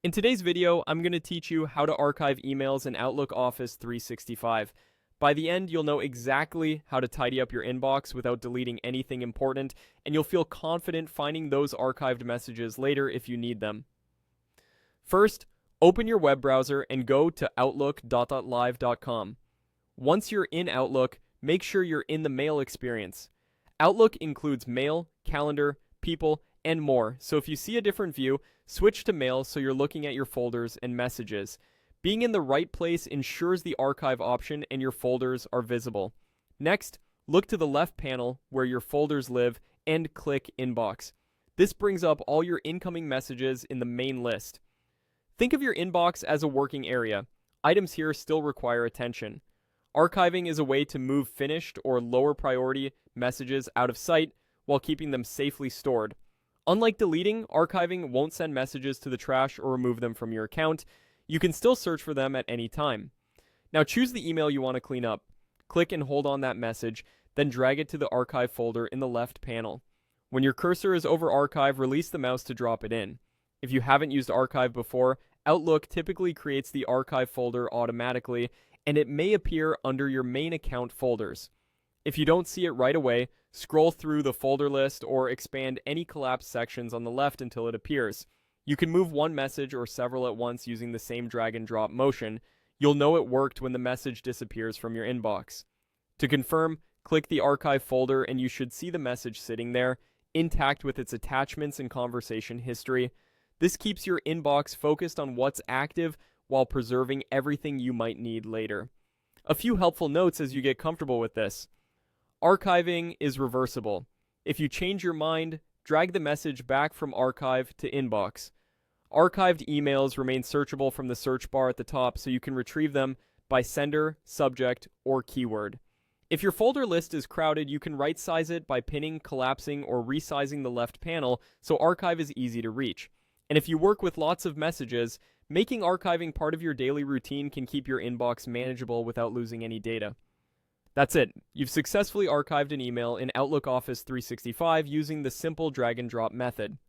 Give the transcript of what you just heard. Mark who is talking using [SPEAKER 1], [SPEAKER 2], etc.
[SPEAKER 1] In today's video, I'm going to teach you how to archive emails in Outlook Office 365. By the end, you'll know exactly how to tidy up your inbox without deleting anything important, and you'll feel confident finding those archived messages later if you need them. First, open your web browser and go to outlook.live.com. Once you're in Outlook, make sure you're in the Mail experience. Outlook includes Mail, Calendar, People, and more, so if you see a different view, switch to Mail so you're looking at your folders and messages. Being in the right place ensures the archive option and your folders are visible. Next, look to the left panel where your folders live and click Inbox. This brings up all your incoming messages in the main list. Think of your inbox as a working area. Items here still require attention. Archiving is a way to move finished or lower priority messages out of sight while keeping them safely stored. Unlike deleting, archiving won't send messages to the trash or remove them from your account. You can still search for them at any time. Now choose the email you want to clean up. Click and hold on that message, then drag it to the archive folder in the left panel. When your cursor is over archive, release the mouse to drop it in. If you haven't used archive before, Outlook typically creates the archive folder automatically, and it may appear under your main account folders. If you don't see it right away, scroll through the folder list or expand any collapsed sections on the left until it appears. You can move one message or several at once using the same drag and drop motion. You'll know it worked when the message disappears from your inbox. To confirm, click the archive folder and you should see the message sitting there, intact with its attachments and conversation history. This keeps your inbox focused on what's active while preserving everything you might need later. A few helpful notes as you get comfortable with this. Archiving is reversible. If you change your mind, drag the message back from archive to inbox. Archived emails remain searchable from the search bar at the top, so you can retrieve them by sender, subject, or keyword. If your folder list is crowded, you can right-size it by pinning, collapsing, or resizing the left panel so archive is easy to reach. And if you work with lots of messages, making archiving part of your daily routine can keep your inbox manageable without losing any data. That's it. You've successfully archived an email in Outlook Office 365 using the simple drag and drop method.